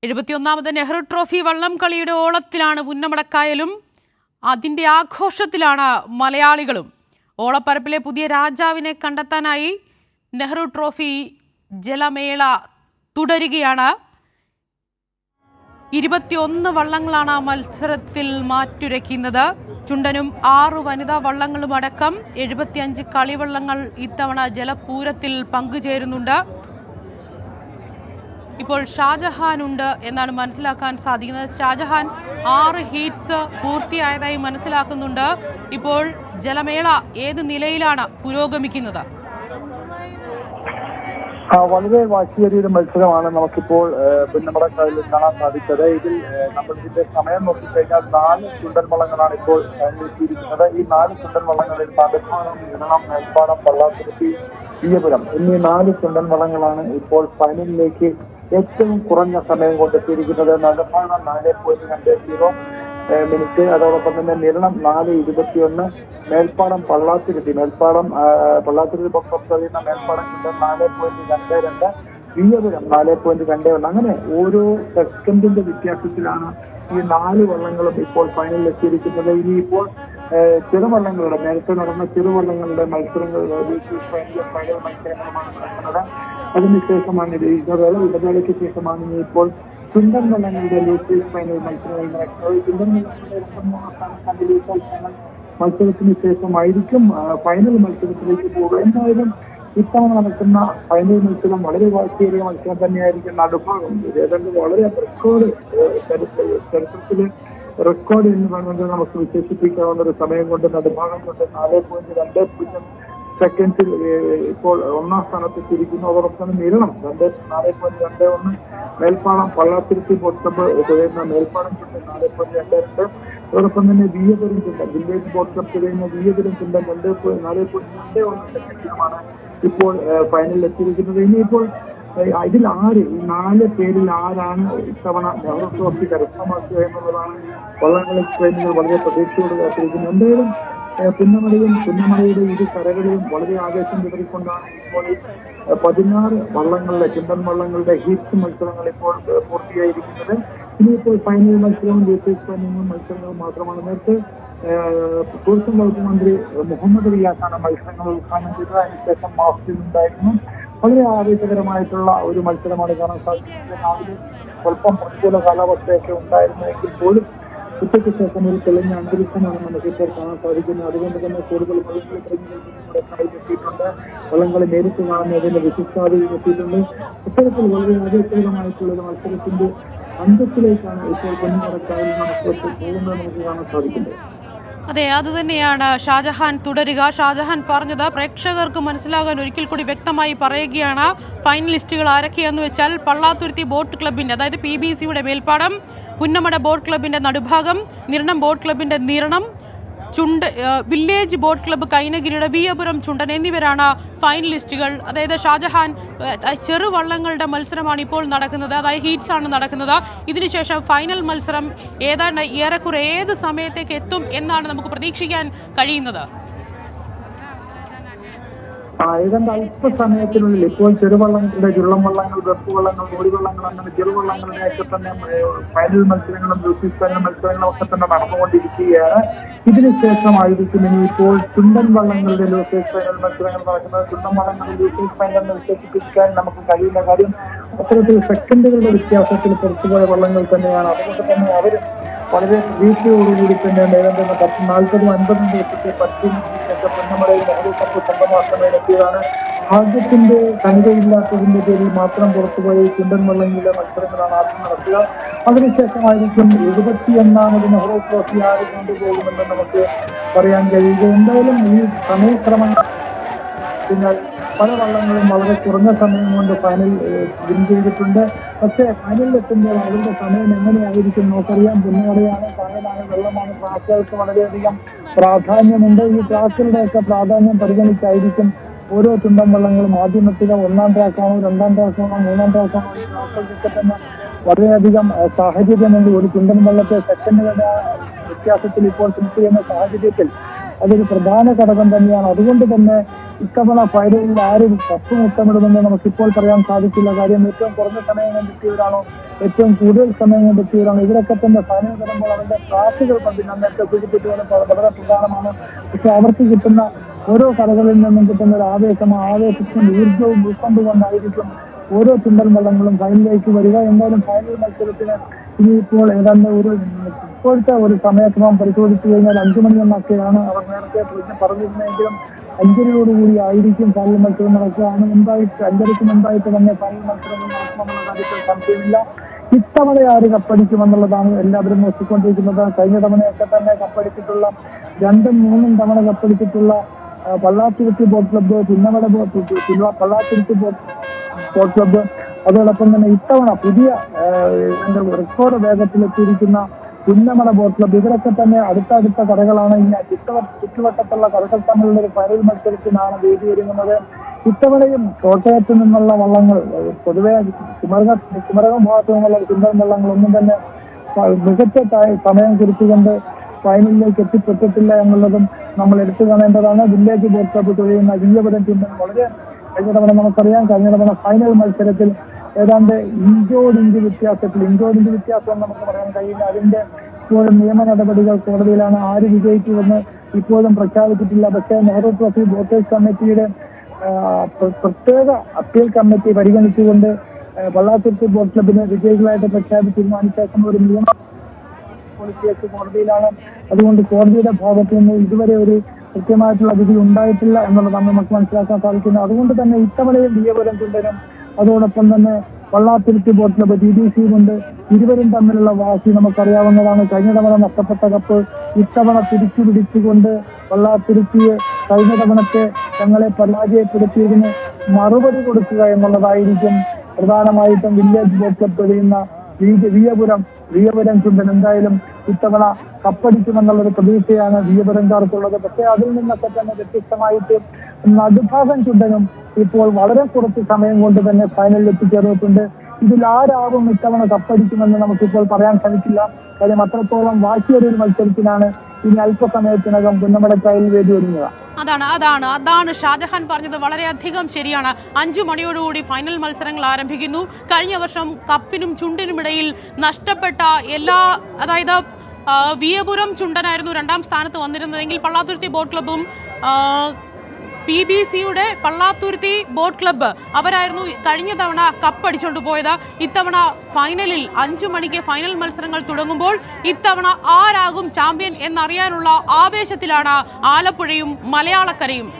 71ാമത് Nehru trophy വള്ളംകളിയുടെ ഓളത്തിലാണ് പുന്നമടക്കായലും. അതിൻ്റെ ആഘോഷത്തിലാണ് മലയാളികളും. ഓളപ്പരപ്പിലെ പുതിയ രാജാവിനെ കണ്ടെത്താനായി നെഹ്റു ട്രോഫി ജലമേള തുടരുകയാണ്. 21 വള്ളങ്ങളാണ് മത്സരത്തിൽ മാറ്റുരയ്ക്കുന്നത്. ചുണ്ടനും 6 വനിതാ വള്ളങ്ങളും അടക്കം 75 കളിവള്ളങ്ങൾ ഇത്തവണ ജലപൂരത്തിൽ പങ്കുചേരുന്നുണ്ട്. ഇപ്പോൾ ഷാജഹാൻ ഉണ്ട് എന്നാണ് മനസ്സിലാക്കാൻ സാധിക്കുന്നത്. ഷാജഹാൻ 6 ഹീറ്റ്സ് പൂർത്തിയായതായി മനസ്സിലാക്കുന്നുണ്ട്. ഇപ്പോൾ ജലമേള ഏത് നിലയിലാണ് പുരോഗമിക്കുന്നത്? വളരെ വാശിയേറിയൊരു മത്സരമാണ് നമുക്കിപ്പോൾ പുന്നമടക്കായലിൽ കാണാൻ സാധിച്ചത്. ഇതിൽ നമ്മൾ ഇതിന്റെ സമയം നോക്കിക്കഴിഞ്ഞാൽ 4 ചുണ്ടൻ വള്ളങ്ങളാണ് ഇപ്പോൾ എത്തിയിരിക്കുന്നത്. ഈ 4 ചുണ്ടൻ വള്ളങ്ങളിൽ നടുഭാഗം, ഇടണം, മേൽപ്പാടം, പള്ളാത്തുരുത്തി, വിയപുരം എന്നീ 4 ചുണ്ടൻ വള്ളങ്ങളാണ് ഇപ്പോൾ ഫൈനലിലേക്ക് ഏറ്റവും കുറഞ്ഞ സമയം കൊണ്ടെത്തിയിരിക്കുന്നത്. നടുഭാഗം 4.20 മിനിറ്റ്, അതോടൊപ്പം തന്നെ നിരണം 4:21, മേൽപ്പാടം പള്ളാത്തുരുത്തി ബോക്സ് ചെയ്യുന്ന മേൽപ്പാടം 4.22, വിയപുരം 4.21. അങ്ങനെ ഓരോ സെക്കൻഡിന്റെ വ്യത്യാസത്തിലാണ് ഈ 4 വള്ളങ്ങളും ഇപ്പോൾ ഫൈനലിൽ എത്തിയിരിക്കുന്നത്. ഇനിയിപ്പോൾ ചെറുവള്ളങ്ങളുടെ നേരത്തെ നടന്ന ചെറുവള്ളങ്ങളുടെ മത്സരങ്ങൾ ഫൈനൽ മത്സരങ്ങളുമാണ് നടക്കുന്നത്. അതിനുശേഷമാണ് ഇടവേളയ്ക്ക് ശേഷമാണ് ഇനിയിപ്പോൾ ചുണ്ടൻ വള്ളങ്ങളുടെ ലൂസേഴ്സ് ഫൈനൽ മത്സരങ്ങൾ നടക്കുന്നത്. ചുണ്ടൻ വള്ളങ്ങളുടെ 2-3 സ്ഥാനം മത്സരത്തിന് ശേഷമായിരിക്കും ഫൈനൽ മത്സരത്തിലേക്ക് പോകുക. എന്തായാലും ഇത്തവണ നടക്കുന്ന ഫൈനൽ മത്സരം വളരെ വാശിയേറിയ മത്സരം തന്നെയായിരിക്കും. നടുഭാഗം ഏതാണ്ട് വളരെ ചരിത്രത്തില് റെക്കോർഡ് എന്ന് പറയുന്നത് നമുക്ക് വിശേഷിപ്പിക്കാവുന്ന ഒരു സമയം കൊണ്ട് നടുഭാഗം കൊണ്ട് 4.20 സെക്കൻഡിൽ ഇപ്പോൾ 1ാം സ്ഥാനത്തെത്തിയിരിക്കുന്നു. അതോടൊപ്പം നിരണം 4.21, മേൽപ്പാടം പള്ളാത്തുരുത്തി ബോട്ട് തുഴയുന്ന മേൽപ്പാടം 4.22, അതോടൊപ്പം തന്നെ വിയപുരം ചുണ്ടൻ വില്ലേജ് ബോട്ട് തുഴയുന്ന വിയപുരം ചുണ്ടൻ 4.21 സെക്കൻഡിലുമാണ് ഇപ്പോൾ ഫൈനലിൽ എത്തിയിരിക്കുന്നത്. ഇനിയിപ്പോൾ ഇതിൽ ഈ 4 പേരിൽ ആരാണ് ഇത്തവണ നെഹ്റു ട്രോഫി കരസ്ഥമാക്കുക എന്നുള്ളതാണ് വള്ളംകളി പ്രേമികൾ വളരെ പ്രതീക്ഷയോട് കാത്തിരിക്കുന്നത്. എന്തായാലും പുന്നമടയുടെ ഇരു കരകളിലും വളരെ ആവേശം വിതറിക്കൊണ്ടാണ് ഇപ്പോൾ 16 വള്ളങ്ങളുടെ ചുണ്ടൻ വള്ളങ്ങളുടെ ഹീറ്റ്സ് മത്സരങ്ങൾ ഇപ്പോൾ പൂർത്തിയായിരിക്കുന്നത്. ഇനിയിപ്പോൾ ഫൈനൽ മത്സരവും ലൂസേഴ്സ് ഫൈനലും മത്സരങ്ങളും മാത്രമാണ്. നേരത്തെ ടൂറിസം വകുപ്പ് മന്ത്രി മുഹമ്മദ് റിയാസാണ് മത്സരങ്ങൾ ഉദ്ഘാടനം ചെയ്തത്. അതിനുശേഷം മാസ്റ്റിലുണ്ടായിരുന്നു. വളരെ ആവേശകരമായിട്ടുള്ള ഒരു മത്സരമാണ് കാണാൻ സാധിക്കുന്നത്. രാവിലെ സ്വല്പം പ്രതികൂല കാലാവസ്ഥയൊക്കെ ഉണ്ടായിരുന്നെങ്കിൽ പോലും ഉച്ചയ്ക്ക് ശേഷം ഒരു തെളിഞ്ഞ അന്തരീക്ഷമാണ് നമുക്കിപ്പോൾ കാണാൻ സാധിക്കുന്നത്. അതുകൊണ്ട് തന്നെ കൂടുതൽ വള്ളംകളി പ്രേമികൾ എത്തിയിട്ടുണ്ട്. വള്ളംകളി നേരിട്ട് കാണുന്നതിന്റെ വിശിഷ്ടാതിഥികൾ എത്തിയിട്ടുണ്ട്. ഇത്തരത്തിൽ വളരെ ആവേശകരമായിട്ടുള്ള ഒരു മത്സരത്തിന്റെ അന്തത്തിലേക്കാണ് ഇപ്പോൾ പുന്നമടക്കായലിൽ നമുക്ക് പോകുന്നത് നമുക്ക് കാണാൻ സാധിക്കുന്നത്. അതെ, അതുതന്നെയാണ് ഷാജഹാൻ തുടരുക. ഷാജഹാൻ പറഞ്ഞത് പ്രേക്ഷകർക്ക് മനസ്സിലാകാൻ ഒരിക്കൽ കൂടി വ്യക്തമായി പറയുകയാണ്. ഫൈനലിസ്റ്റുകൾ ആരൊക്കെയെന്ന് വെച്ചാൽ പള്ളാത്തുരുത്തി ബോട്ട് ക്ലബിൻ്റെ, അതായത് PBCയുടെ മേൽപ്പാടം, പുന്നമട ബോട്ട് ക്ലബിൻ്റെ നടുഭാഗം, നിരണം ബോട്ട് ക്ലബിൻ്റെ നിരണം, വില്ലേജ് ബോട്ട് ക്ലബ്ബ് കൈനഗിരിയുടെ വിയപുരം ചുണ്ടൻ എന്നിവരാണ് ഫൈനലിസ്റ്റുകൾ. അതായത് ഷാജഹാൻ ചെറുവള്ളങ്ങളുടെ മത്സരമാണ് ഇപ്പോൾ നടക്കുന്നത്, അതായത് ഹീറ്റ്സ് ആണ് നടക്കുന്നത്. ഇതിനുശേഷം ഫൈനൽ മത്സരം ഏതാണ്ട് ഏറെക്കുറെ ഏത് സമയത്തേക്ക് എത്തും എന്നാണ് നമുക്ക് പ്രതീക്ഷിക്കാൻ കഴിയുന്നത്? ഏതാണ്ട് അല്പസമയത്തിനുള്ളിൽ ഇപ്പോൾ ചെറുവള്ളങ്ങളുടെ ചുള്ളം വള്ളങ്ങൾ, വെപ്പ് വള്ളങ്ങൾ, ഓടിവള്ളങ്ങൾ അങ്ങനെ ചെറുവള്ളങ്ങളുടെയൊക്കെ തന്നെ ഫൈനൽ മത്സരങ്ങളും ലൂസേഴ്സ് ഫൈനൽ മത്സരങ്ങളും ഒക്കെ തന്നെ നടന്നുകൊണ്ടിരിക്കുകയാണ്. ഇതിനുശേഷമായിരിക്കും ഇനിയിപ്പോൾ ചുണ്ടൻ വള്ളങ്ങളുടെ ലൂസേഴ്സ് ഫൈനൽ മത്സരങ്ങൾ നടക്കുന്നത്. ചുണ്ടൻ വള്ളങ്ങളുടെ ലൂസേഴ്സ് ഫൈനൽ വിശേഷിപ്പിക്കാൻ നമുക്ക് കഴിയുന്ന കാര്യം അത്തരത്തിൽ സെക്കൻഡുകളുടെ വ്യത്യാസത്തിൽ പുറത്തുപോയ വള്ളങ്ങൾ തന്നെയാണ്. അതുകൊണ്ട് തന്നെ അവർ വളരെ പ്രതീക്ഷയോടുകൂടി തന്നെ ഏതാണ്ട് 40-50 ദിവസത്തെ പരിശീലനത്തിനൊക്കെ പുന്നമടയിൽ നെഹ്റു കപ്പ് സ്വന്തമാക്കുന്നതിനെത്തിയതാണ്. ഭാഗ്യത്തിന്റെ കണികയില്ലാത്തതിന്റെ പേരിൽ മാത്രം പുറത്തുപോയ ചുണ്ടൻ വള്ളങ്ങളുടെ മത്സരങ്ങളാണ് ആദ്യം നടക്കുക. അതിനുശേഷമായിരിക്കും 71ാമത് നെഹ്റു ട്രോഫി ആര് കൊണ്ടുപോകുമെന്ന് നമുക്ക് പറയാൻ കഴിയുക. എന്തായാലും ഈ സമയക്രമം പിന്നെ പല വള്ളങ്ങളും വളരെ കുറഞ്ഞ സമയം കൊണ്ട് ഫൈനൽ വിൻ ചെയ്തിട്ടുണ്ട്. പക്ഷേ ഫൈനലിലെത്തുമ്പോൾ അവരുടെ സമയം എങ്ങനെയായിരിക്കും നോക്കറിയാം. പുന്നമടയാണ്, കായലാണ്, വെള്ളമാണ്, ട്രാക്കുകൾക്ക് വളരെയധികം പ്രാധാന്യമുണ്ട്. ഈ ട്രാക്കുകളുടെയൊക്കെ പ്രാധാന്യം പരിഗണിച്ചായിരിക്കും ഓരോ ചുണ്ടൻ വള്ളങ്ങളും ആദ്യമെത്തുക. 1ാം ട്രാക്കാണോ, 2ാം ട്രാക്കാണോ, 3ാം ട്രാക്കാണോ, ഈ ട്രാക്കുകൾക്കൊക്കെ തന്നെ വളരെയധികം സാഹചര്യമുണ്ട്. ഒരു ചുണ്ടൻ വള്ളത്തെ സെക്കൻഡുകളുടെ വ്യത്യാസത്തിൽ ഇപ്പോൾ ഫിനിഷ് ചെയ്യുന്ന സാഹചര്യത്തിൽ അതൊരു പ്രധാന ഘടകം തന്നെയാണ്. അതുകൊണ്ട് തന്നെ ഇത്തവണ ഫൈനലിൽ ആരും കപ്പ് മുത്തമിടുമെന്ന് നമുക്കിപ്പോൾ പറയാൻ സാധിക്കില്ല. കാര്യം ഏറ്റവും കുറഞ്ഞ സമയം കണ്ടെത്തിയവരാണോ, ഏറ്റവും കൂടുതൽ സമയം കണ്ടെത്തിയവരാണോ, ഇവരൊക്കെ തന്നെ ഫൈനൽ വരുമ്പോൾ അവരുടെ ക്ലാസുകൾ നേരത്തെ സൂചിപ്പിച്ചതുപോലെ വളരെ പ്രധാനമാണ്. പക്ഷെ അവർക്ക് കിട്ടുന്ന ഓരോ കലകളിൽ നിന്നും കിട്ടുന്ന ഒരു ആവേശത്തിനും ഊർജ്ജവും ഉൾക്കൊണ്ടുകൊണ്ടായിരിക്കും ഓരോ ചുണ്ടൻ വള്ളങ്ങളും ഫൈനലിലേക്ക് വരിക. എന്തായാലും ഫൈനൽ മത്സരത്തിന് ഇനിയിപ്പോൾ ഏതാണ്ട് ഇപ്പോഴത്തെ ഒരു സമയക്രമം പരിശോധിച്ചു കഴിഞ്ഞാൽ 5 മണി എന്നൊക്കെയാണ് അവർ നേരത്തെ പറഞ്ഞിരുന്നെങ്കിലും 5:30 ആയിരിക്കും ഫൈനൽ മത്സരം നടക്കുക. 5:30 മുമ്പായിട്ട് തന്നെ ഫൈനൽ മത്സരം നടക്കുമെന്നുള്ള കാര്യത്തിൽ സംശയമില്ല. ഇത്തവണ ആര് കപ്പടിക്കുമെന്നുള്ളതാണ് എല്ലാവരും നോക്കിക്കൊണ്ടിരിക്കുന്നത്. കഴിഞ്ഞ തവണയൊക്കെ തന്നെ കപ്പടിച്ചിട്ടുള്ള 2ഉം 3ഉം തവണ കപ്പടിച്ചിട്ടുള്ള Pallathuruthy boat club, Pallathuruthy boat club, അതോടൊപ്പം തന്നെ ഇത്തവണ പുതിയ റെക്കോർഡ് വേഗത്തിലെത്തിയിരിക്കുന്ന പുന്നമട ബോട്ട് ക്ലബ്ബ്, ഇവരൊക്കെ തന്നെ അടുത്തടുത്ത കടകളാണ്. ഇനി ചുറ്റുവട്ടത്തുള്ള കടകൾ തമ്മിലുള്ള ഒരു ഫൈനൽ മത്സരത്തിനാണ് വേദി ഒരുങ്ങുന്നത്. ഇത്തവണയും കോട്ടയത്ത് നിന്നുള്ള വള്ളങ്ങൾ, പൊതുവെ കുമരകം ഭാഗത്തു നിന്നുള്ള ചുണ്ടൻ വള്ളങ്ങളൊന്നും തന്നെ മികച്ച സമയം കുറിച്ചുകൊണ്ട് ഫൈനലിലേക്ക് എത്തിപ്പെട്ടിട്ടില്ല എന്നുള്ളതും നമ്മൾ എടുത്തു കാണേണ്ടതാണ്. വില്ലേജ് ബോട്ട് ക്ലബ്ബ് തുഴയുന്ന വിയ്യപുരം ചുണ്ടൻ വളരെ കഴിഞ്ഞ തവണ നമുക്കറിയാം, കഴിഞ്ഞ തവണ ഫൈനൽ മത്സരത്തിൽ ഏതാണ്ട് ഇഞ്ചോടിഞ്ച് വ്യത്യാസം നമുക്ക് പറയാൻ കഴിയില്ല. അതിന്റെ ഇപ്പോഴും നിയമ നടപടികൾ കോടതിയിലാണ്. ആര് വിജയിച്ചുവെന്ന് ഇപ്പോഴും പ്രഖ്യാപിച്ചിട്ടില്ല. പക്ഷേ നെഹ്റു ട്രോഫി ബോട്ടേഴ്സ് കമ്മിറ്റിയുടെ പ്രത്യേക അപ്പീൽ കമ്മിറ്റി പരിഗണിച്ചുകൊണ്ട് പള്ളാത്തുരുത്തി ബോട്ട് ക്ലബിനെ വിജയികളായിട്ട് പ്രഖ്യാപിച്ചിരുന്ന ശേഷം ഒരു നിയമ കേസ് കോടതിയിലാണ്. അതുകൊണ്ട് കോടതിയുടെ ഭാഗത്ത് നിന്ന് ഇതുവരെ ഒരു കൃത്യമായിട്ടുള്ള വിധി ഉണ്ടായിട്ടില്ല എന്നുള്ളതാണ് നമുക്ക് മനസ്സിലാക്കാൻ സാധിക്കുന്നത്. അതുകൊണ്ട് തന്നെ ഇത്തവണയും വിയ്യപുരം ചുണ്ടനും അതോടൊപ്പം തന്നെ പള്ളാത്തുരുത്തി ബോട്ട് ക്ലബ്ബ് TDCയും കൊണ്ട് ഇരുവരും തമ്മിലുള്ള വാശി നമുക്കറിയാവുന്നതാണ്. കഴിഞ്ഞ തവണ നഷ്ടപ്പെട്ട കപ്പ് ഇത്തവണ തിരിച്ചു പിടിച്ചുകൊണ്ട് പള്ളാത്തുരുത്തിയെ കഴിഞ്ഞ തവണത്തെ തങ്ങളെ പരാജയപ്പെടുത്തിയതിന് മറുപടി കൊടുക്കുക എന്നുള്ളതായിരിക്കും പ്രധാനമായിട്ടും വില്ലേജ് ബോട്ട് ക്ലബ്ബ് കഴിയുന്ന വിയ്യപുരം ചുണ്ടൻ. എന്തായാലും ഇത്തവണ കപ്പടിക്കുമെന്നുള്ളൊരു പ്രതീക്ഷയാണ് വിയ്യപുരംകാർക്കുള്ളത്. പക്ഷേ അതിൽ നിന്നൊക്കെ തന്നെ വ്യത്യസ്തമായിട്ട് നടുഭാഗം ചുണ്ടനും ഇപ്പോൾ വളരെ കുറച്ച് സമയം കൊണ്ട് തന്നെ ഫൈനലിൽ എത്തിച്ചേർന്നിട്ടുണ്ട്. ഇതിൽ ആരാവും ഇത്തവണ കപ്പടിക്കുമെന്ന് നമുക്കിപ്പോൾ പറയാൻ സാധിക്കില്ല. കാര്യം അത്രത്തോളം വാശിയേറിയ ഒരു മത്സരത്തിനാണ് ഇനി അല്പസമയത്തിനകം പുന്നമടക്കായൽ വേദി ഒരുങ്ങുക. അതാണ് ഷാജഹാൻ പറഞ്ഞത് വളരെയധികം ശരിയാണ്. 5 മണിയോടുകൂടി ഫൈനൽ മത്സരങ്ങൾ ആരംഭിക്കുന്നു. കഴിഞ്ഞ വർഷം കപ്പിനും ചുണ്ടിനുമിടയിൽ നഷ്ടപ്പെട്ട അതായത് വിയ്യപുരം ചുണ്ടനായിരുന്നു 2ാം സ്ഥാനത്ത് വന്നിരുന്നതെങ്കിൽ പള്ളാത്തുരുത്തി ബോട്ട് ക്ലബ്ബും PBCയുടെ പള്ളാത്തുരുത്തി ബോട്ട് ക്ലബ്ബ് അവരായിരുന്നു കഴിഞ്ഞ തവണ കപ്പടിച്ചുകൊണ്ട് പോയത്. ഇത്തവണ ഫൈനലിൽ 5 മണിക്ക് ഫൈനൽ മത്സരങ്ങൾ തുടങ്ങുമ്പോൾ ഇത്തവണ ആരാകും ചാമ്പ്യൻ എന്നറിയാനുള്ള ആവേശത്തിലാണ് ആലപ്പുഴയും മലയാളക്കരയും.